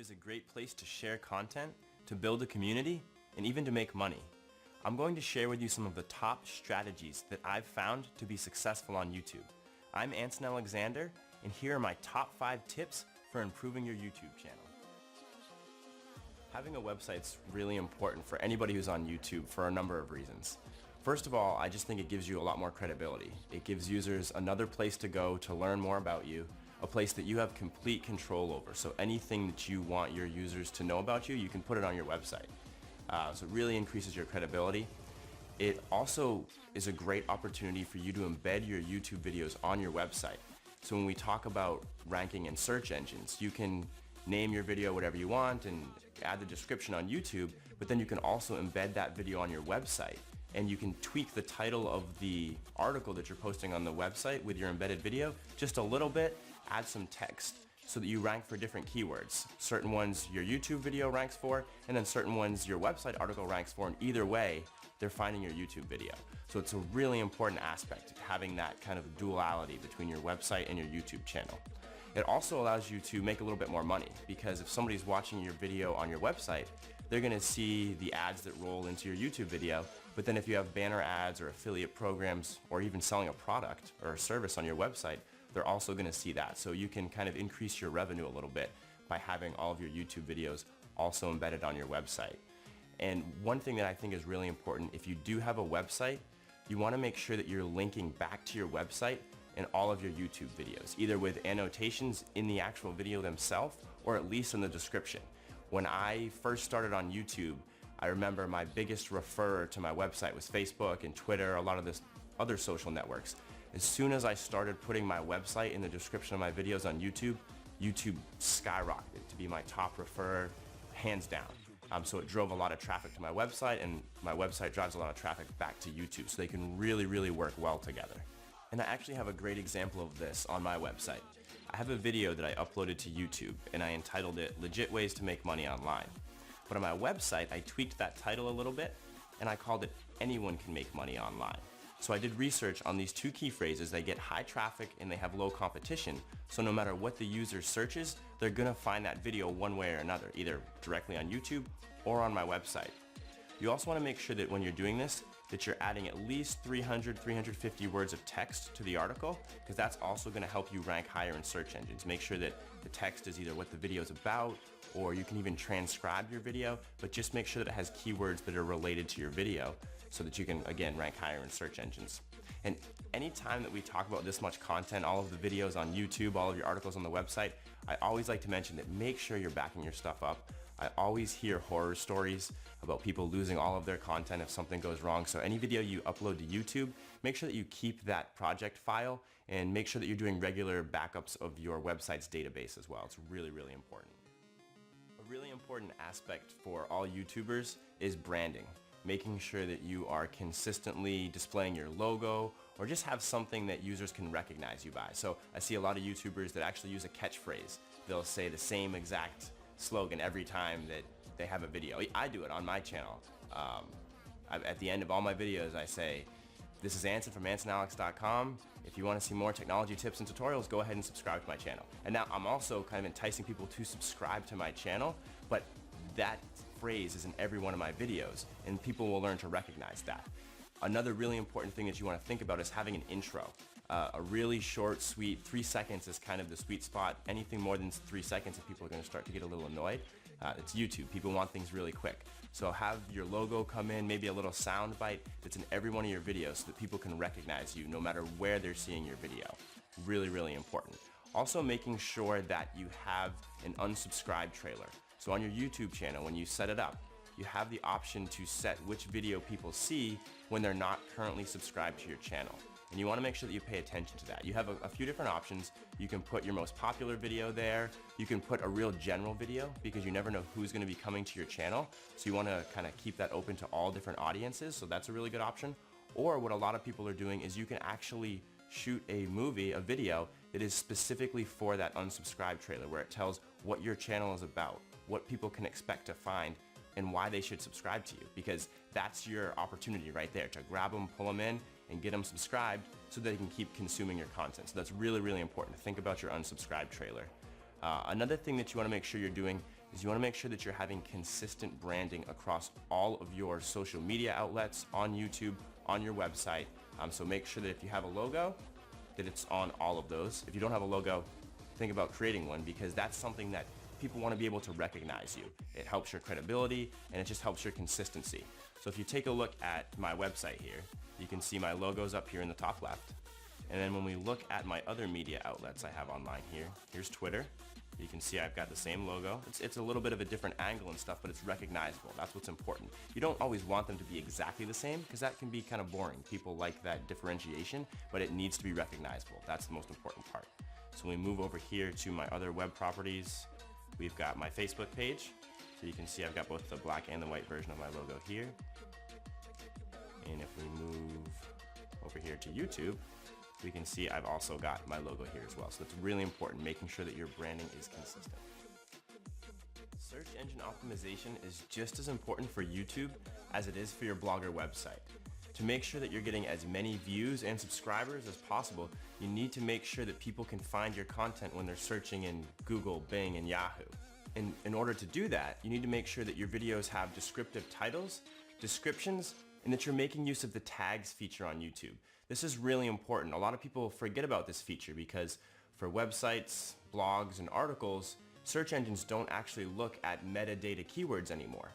is a great place to share content, to build a community, and even to make money. I'm going to share with you some of the top strategies that I've found to be successful on YouTube. I'm Anson Alexander, and here are my top 5 tips for improving your YouTube channel. Having a website's really important for anybody who's on YouTube for a number of reasons. First of all, I just think it gives you a lot more credibility. It gives users another place to go to learn more about you, a place that you have complete control over. So anything that you want your users to know about you, you can put it on your website. So it really increases your credibility. It also is a great opportunity for you to embed your YouTube videos on your website. So when we talk about ranking in search engines, you can name your video whatever you want and add the description on YouTube, but then you can also embed that video on your website. And you can tweak the title of the article that you're posting on the website with your embedded video just a little bit, add some text so that you rank for different keywords. Certain ones your YouTube video ranks for, and then certain ones your website article ranks for, and either way, they're finding your YouTube video. So it's a really important aspect, having that kind of duality between your website and your YouTube channel. It also allows you to make a little bit more money, because if somebody's watching your video on your website, they're going to see the ads that roll into your YouTube video, but then if you have banner ads or affiliate programs or even selling a product or a service on your website, they're also going to see that. So you can kind of increase your revenue a little bit by having all of your YouTube videos also embedded on your website. And one thing that I think is really important, if you do have a website, you want to make sure that you're linking back to your website in all of your YouTube videos, either with annotations in the actual video themselves or at least in the description. When I first started on YouTube, I remember my biggest referrer to my website was Facebook and Twitter, a lot of this other social networks. As soon as I started putting my website in the description of my videos on YouTube, YouTube skyrocketed to be my top referrer, hands down. So it drove a lot of traffic to my website, and my website drives a lot of traffic back to YouTube, so they can really work well together. And I actually have a great example of this on my website. I have a video that I uploaded to YouTube, and I entitled it Legit Ways to Make Money Online. But on my website, I tweaked that title a little bit, and I called it Anyone Can Make Money Online. So I did research on these two key phrases. They get high traffic and they have low competition. So no matter what the user searches, they're gonna find that video one way or another, either directly on YouTube or on my website. You also wanna make sure that when you're doing this, that you're adding at least 300, 350 words of text to the article, because that's also gonna help you rank higher in search engines. Make sure that the text is either what the video is about, or you can even transcribe your video, but just make sure that it has keywords that are related to your video so that you can, again, rank higher in search engines. And anytime that we talk about this much content, all of the videos on YouTube, all of your articles on the website, I always like to mention that make sure you're backing your stuff up. I always hear horror stories about people losing all of their content if something goes wrong. So any video you upload to YouTube, make sure that you keep that project file and make sure that you're doing regular backups of your website's database as well. It's really important. A really important aspect for all YouTubers is branding. Making sure that you are consistently displaying your logo or just have something that users can recognize you by. So I see a lot of YouTubers that actually use a catchphrase. They'll say the same exact slogan every time that they have a video. I do it on my channel. At the end of all my videos, I say, this is Anson from AnsonAlex.com. If you want to see more technology tips and tutorials, go ahead and subscribe to my channel. And now I'm also kind of enticing people to subscribe to my channel, but that phrase is in every one of my videos, and people will learn to recognize that. Another really important thing that you want to think about is having an intro. A really short, sweet, 3 seconds is kind of the sweet spot. Anything more than 3 seconds, and people are going to start to get a little annoyed. It's YouTube. People want things really quick. So have your logo come in, maybe a little sound bite that's in every one of your videos so that people can recognize you no matter where they're seeing your video. Really important. Also making sure that you have an unsubscribe trailer. So on your YouTube channel, when you set it up, you have the option to set which video people see when they're not currently subscribed to your channel. And you want to make sure that you pay attention to that. You have a few different options. You can put your most popular video there. You can put a real general video, because you never know who's going to be coming to your channel. So you want to kind of keep that open to all different audiences. So that's a really good option. Or what a lot of people are doing is you can actually shoot a movie, a video that is specifically for that unsubscribe trailer, where it tells what your channel is about, what people can expect to find, and why they should subscribe to you, because that's your opportunity right there to grab them, pull them in, and get them subscribed so they can keep consuming your content. So that's really important. Think about your unsubscribe trailer. Another thing that you want to make sure you're doing is you want to make sure that you're having consistent branding across all of your social media outlets, on YouTube, on your website. So make sure that if you have a logo, that it's on all of those. If you don't have a logo, think about creating one, because that's something that people want to be able to recognize you. It helps your credibility and it just helps your consistency. So if you take a look at my website here, you can see my logos up here in the top left. And then when we look at my other media outlets I have online here, here's Twitter. You can see I've got the same logo. It's a little bit of a different angle and stuff, but it's recognizable. That's what's important. You don't always want them to be exactly the same, because that can be kind of boring. People like that differentiation, but it needs to be recognizable. That's the most important part. So when we move over here to my other web properties, we've got my Facebook page. So you can see I've got both the black and the white version of my logo here. And if we move over here to YouTube, we can see I've also got my logo here as well. So it's really important, making sure that your branding is consistent. Search engine optimization is just as important for YouTube as it is for your blog or website. To make sure that you're getting as many views and subscribers as possible, you need to make sure that people can find your content when they're searching in Google, Bing, and Yahoo. In order to do that, you need to make sure that your videos have descriptive titles, descriptions, and that you're making use of the tags feature on YouTube. This is really important. A lot of people forget about this feature because for websites, blogs, and articles, search engines don't actually look at metadata keywords anymore.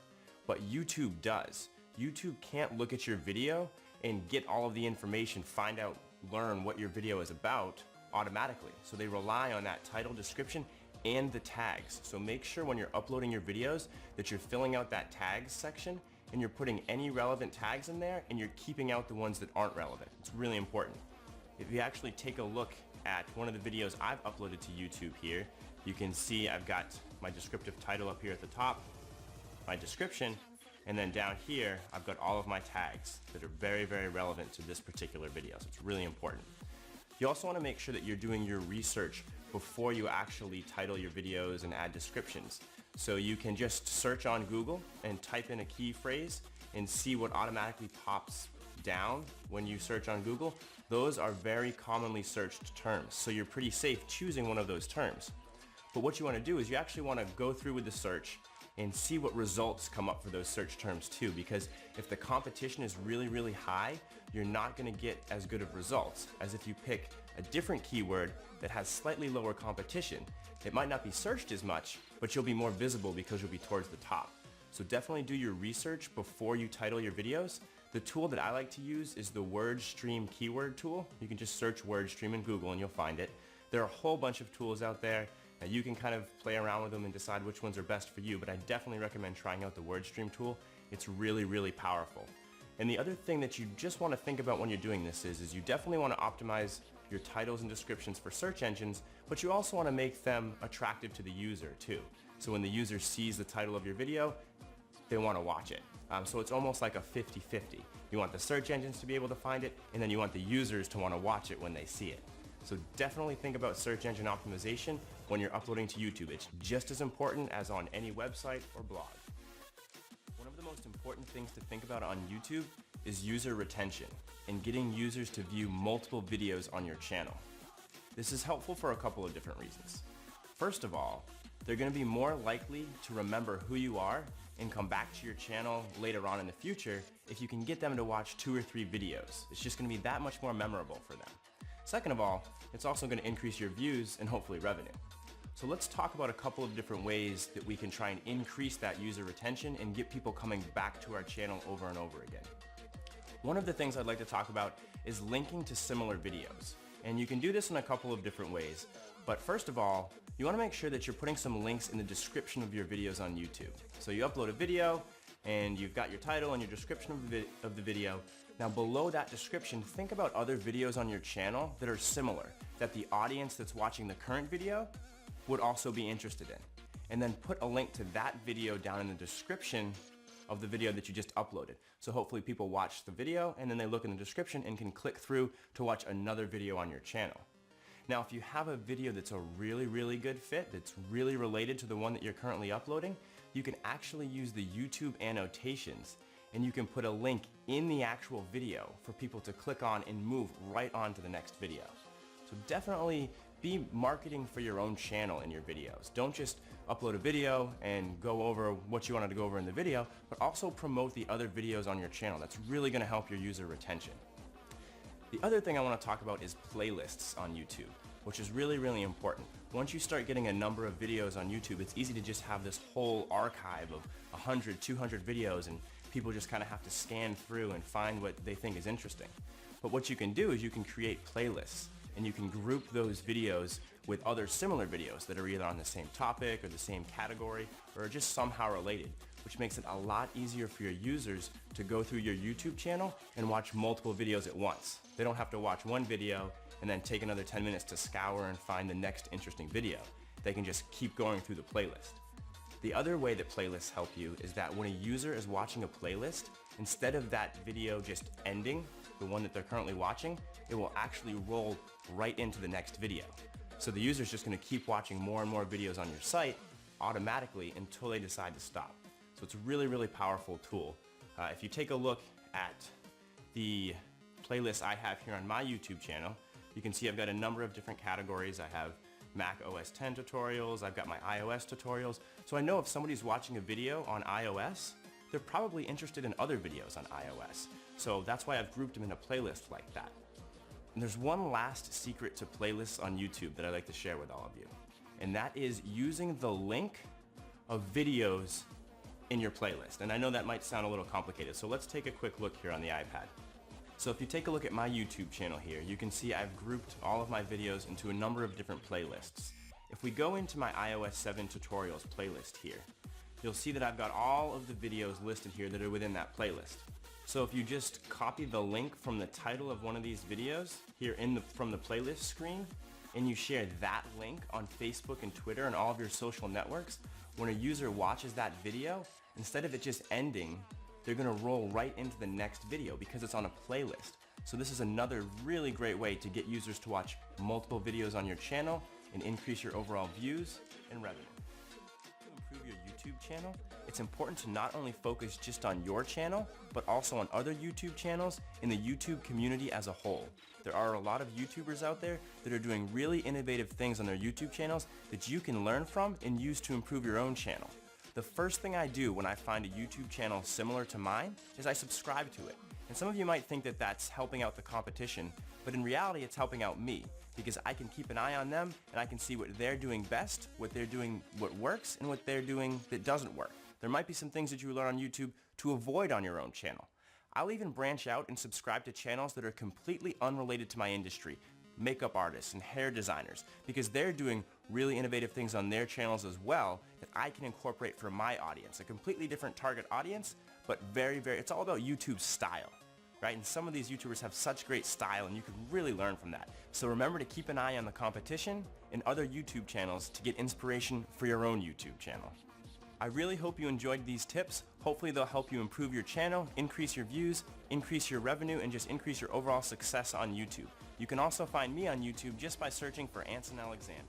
But YouTube does. YouTube can't look at your video and get all of the information, find out, learn what your video is about automatically. So they rely on that title, description, and the tags. So make sure when you're uploading your videos that you're filling out that tags section and you're putting any relevant tags in there and you're keeping out the ones that aren't relevant. It's really important. If you actually take a look at one of the videos I've uploaded to YouTube here, you can see I've got my descriptive title up here at the top, my description, and then down here I've got all of my tags that are very, very relevant to this particular video. So it's really important. You also want to make sure that you're doing your research before you actually title your videos and add descriptions. So you can just search on Google and type in a key phrase and see what automatically pops down when you search on Google. Those are very commonly searched terms, so you're pretty safe choosing one of those terms. But what you want to do is you actually want to go through with the search and see what results come up for those search terms too, because if the competition is really, really high, you're not going to get as good of results as if you pick a different keyword that has slightly lower competition. It might not be searched as much, but you'll be more visible because you'll be towards the top. So definitely do your research before you title your videos. The tool that I like to use is the WordStream keyword tool. You can just search WordStream in Google and you'll find it. There are a whole bunch of tools out there. You can kind of play around with them and decide which ones are best for you, but I definitely recommend trying out the WordStream tool. It's really, really powerful. And the other thing that you just want to think about when you're doing this is you definitely want to optimize your titles and descriptions for search engines, but you also want to make them attractive to the user too. So when the user sees the title of your video, they want to watch it. So it's almost like a 50-50. You want the search engines to be able to find it, and then you want the users to want to watch it when they see it. So definitely think about search engine optimization when you're uploading to YouTube. It's just as important as on any website or blog. One of the most important things to think about on YouTube is user retention and getting users to view multiple videos on your channel. This is helpful for a couple of different reasons. First of all, they're going to be more likely to remember who you are and come back to your channel later on in the future if you can get them to watch 2 or 3 videos. It's just going to be that much more memorable for them. Second of all, it's also going to increase your views and hopefully revenue. So let's talk about a couple of different ways that we can try and increase that user retention and get people coming back to our channel over and over again. One of the things I'd like to talk about is linking to similar videos. And you can do this in a couple of different ways. But first of all, you want to make sure that you're putting some links in the description of your videos on YouTube. So you upload a video and you've got your title and your description of the video. Now below that description, think about other videos on your channel that are similar, that the audience that's watching the current video would also be interested in. And then put a link to that video down in the description of the video that you just uploaded. So hopefully people watch the video and then they look in the description and can click through to watch another video on your channel. Now if you have a video that's a really, really good fit, that's really related to the one that you're currently uploading, you can actually use the YouTube annotations and you can put a link in the actual video for people to click on and move right on to the next video. So definitely be marketing for your own channel in your videos. Don't just upload a video and go over what you wanted to go over in the video, but also promote the other videos on your channel. That's really going to help your user retention. The other thing I want to talk about is playlists on YouTube, which is really, really important. Once you start getting a number of videos on YouTube, it's easy to just have this whole archive of 100, 200 videos, and people just kind of have to scan through and find what they think is interesting. But what you can do is you can create playlists, and you can group those videos with other similar videos that are either on the same topic or the same category or just somehow related, which makes it a lot easier for your users to go through your YouTube channel and watch multiple videos at once. They don't have to watch one video and then take another 10 minutes to scour and find the next interesting video. They can just keep going through the playlist. The other way that playlists help you is that when a user is watching a playlist, instead of that video just ending, the one that they're currently watching, it will actually roll right into the next video. So the user is just going to keep watching more and more videos on your site automatically until they decide to stop. So it's a really, really powerful tool. If you take a look at the playlist I have here on my YouTube channel, you can see I've got a number of different categories. I have Mac OS X tutorials, I've got my iOS tutorials. So I know if somebody's watching a video on iOS, they're probably interested in other videos on iOS. So that's why I've grouped them in a playlist like that. And there's one last secret to playlists on YouTube that I'd like to share with all of you. And that is using the link of videos in your playlist. And I know that might sound a little complicated, so let's take a quick look here on the iPad. So if you take a look at my YouTube channel here, you can see I've grouped all of my videos into a number of different playlists. If we go into my iOS 7 tutorials playlist here, you'll see that I've got all of the videos listed here that are within that playlist. So if you just copy the link from the title of one of these videos here from the playlist screen, and you share that link on Facebook and Twitter and all of your social networks, when a user watches that video, instead of it just ending, they're going to roll right into the next video because it's on a playlist. So this is another really great way to get users to watch multiple videos on your channel and increase your overall views and revenue. To improve your YouTube channel, it's important to not only focus just on your channel, but also on other YouTube channels in the YouTube community as a whole. There are a lot of YouTubers out there that are doing really innovative things on their YouTube channels that you can learn from and use to improve your own channel. The first thing I do when I find a YouTube channel similar to mine is I subscribe to it. And some of you might think that that's helping out the competition, but in reality it's helping out me because I can keep an eye on them and I can see what they're doing best, what they're doing what works, and what they're doing that doesn't work. There might be some things that you learn on YouTube to avoid on your own channel. I'll even branch out and subscribe to channels that are completely unrelated to my industry, makeup artists and hair designers, because they're doing really innovative things on their channels as well that I can incorporate for my audience, a completely different target audience, but it's all about YouTube style, right? And some of these YouTubers have such great style and you can really learn from that. So remember to keep an eye on the competition and other YouTube channels to get inspiration for your own YouTube channel. I really hope you enjoyed these tips. Hopefully they'll help you improve your channel, increase your views, increase your revenue, and just increase your overall success on YouTube. You can also find me on YouTube just by searching for Anson Alexander.